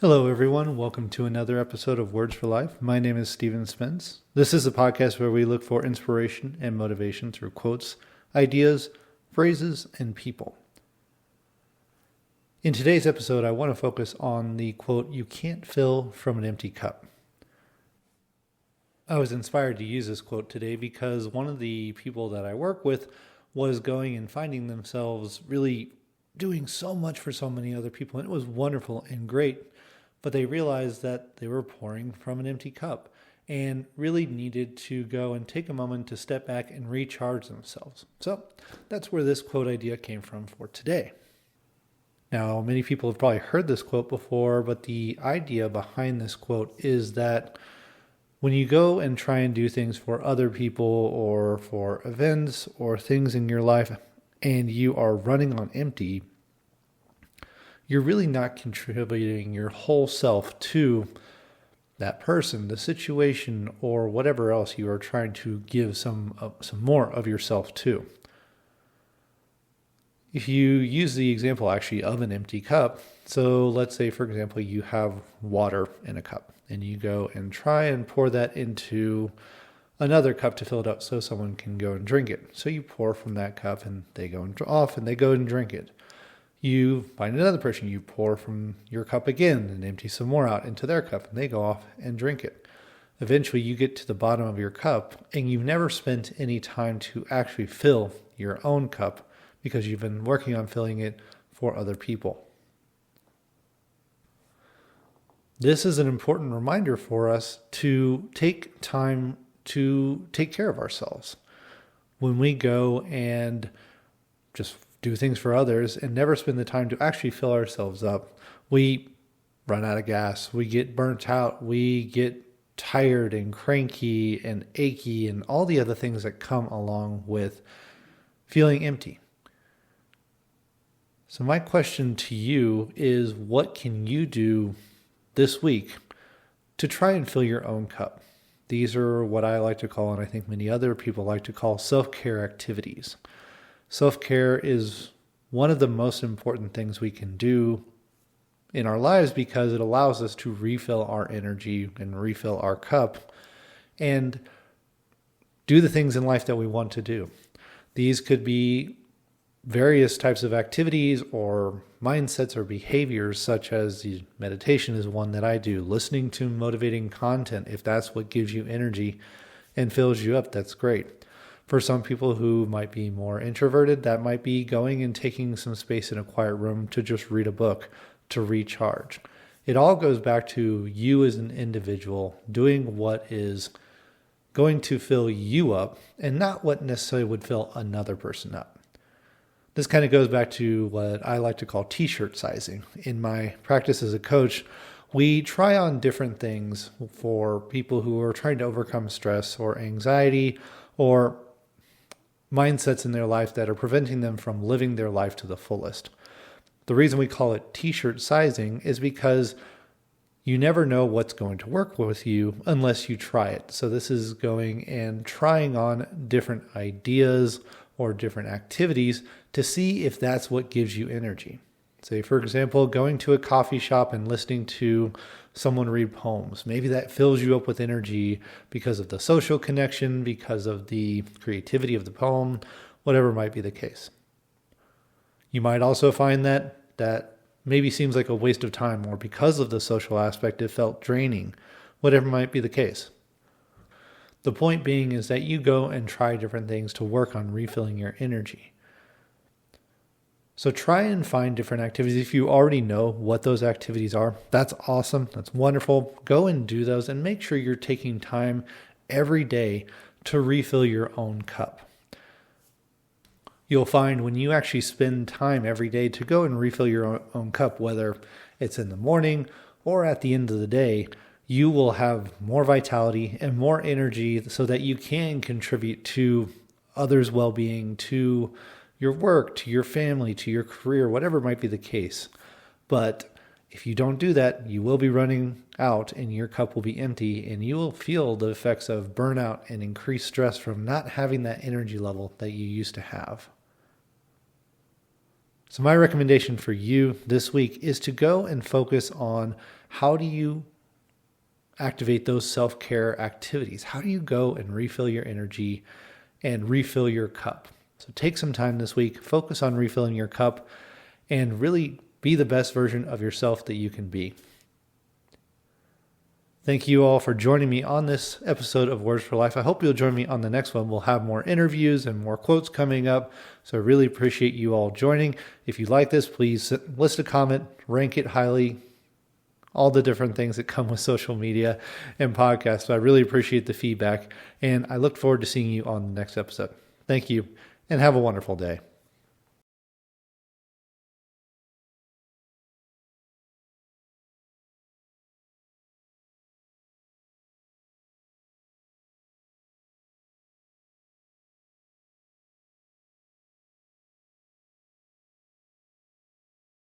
Hello, everyone. Welcome to another episode of Words for Life. My name is Stephen Spence. This is a podcast where we look for inspiration and motivation through quotes, ideas, phrases, and people. In today's episode, I want to focus on the quote, "You can't fill from an empty cup." I was inspired to use this quote today because one of the people that I work with was going and finding themselves really doing so much for so many other people, and it was wonderful and great. But they realized that they were pouring from an empty cup and really needed to go and take a moment to step back and recharge themselves. So that's where this quote idea came from for today. Now, many people have probably heard this quote before, but the idea behind this quote is that when you go and try and do things for other people or for events or things in your life and you are running on empty, you're really not contributing your whole self to that person, the situation, or whatever else you are trying to give some more of yourself to. If you use the example actually of an empty cup, so let's say, for example, you have water in a cup and you go and try and pour that into another cup to fill it up so someone can go and drink it. So you pour from that cup and they go off and they go and drink it. You find another person, you pour from your cup again and empty some more out into their cup and they go off and drink it. Eventually you get to the bottom of your cup and you've never spent any time to actually fill your own cup because you've been working on filling it for other people. This is an important reminder for us to take time to take care of ourselves. When we go and just do things for others and never spend the time to actually fill ourselves up, we run out of gas, we get burnt out, we get tired and cranky and achy and all the other things that come along with feeling empty. So my question to you is, what can you do this week to try and fill your own cup? These are what I like to call, and I think many other people like to call, self-care activities. Self-care is one of the most important things we can do in our lives because it allows us to refill our energy and refill our cup and do the things in life that we want to do. These could be various types of activities or mindsets or behaviors, such as meditation is one that I do. Listening to motivating content, if that's what gives you energy and fills you up, that's great. For some people who might be more introverted, that might be going and taking some space in a quiet room to just read a book, to recharge. It all goes back to you as an individual doing what is going to fill you up and not what necessarily would fill another person up. This kind of goes back to what I like to call t-shirt sizing. In my practice as a coach, we try on different things for people who are trying to overcome stress or anxiety or mindsets in their life that are preventing them from living their life to the fullest. The reason we call it t-shirt sizing is because you never know what's going to work with you unless you try it. So this is going and trying on different ideas or different activities to see if that's what gives you energy. Say, for example, going to a coffee shop and listening to someone read poems. Maybe that fills you up with energy because of the social connection, because of the creativity of the poem, whatever might be the case. You might also find that maybe seems like a waste of time, or because of the social aspect, it felt draining, whatever might be the case. The point being is that you go and try different things to work on refilling your energy. So try and find different activities. If you already know what those activities are, that's awesome. That's wonderful. Go and do those and make sure you're taking time every day to refill your own cup. You'll find when you actually spend time every day to go and refill your own cup, whether it's in the morning or at the end of the day, you will have more vitality and more energy so that you can contribute to others' well-being, to your work, to your family, to your career, whatever might be the case. But if you don't do that, you will be running out and your cup will be empty, and you will feel the effects of burnout and increased stress from not having that energy level that you used to have. So my recommendation for you this week is to go and focus on how do you activate those self-care activities? How do you go and refill your energy and refill your cup? So take some time this week, focus on refilling your cup, and really be the best version of yourself that you can be. Thank you all for joining me on this episode of Words for Life. I hope you'll join me on the next one. We'll have more interviews and more quotes coming up. So I really appreciate you all joining. If you like this, please list a comment, rank it highly, all the different things that come with social media and podcasts. So I really appreciate the feedback, and I look forward to seeing you on the next episode. Thank you, and have a wonderful day.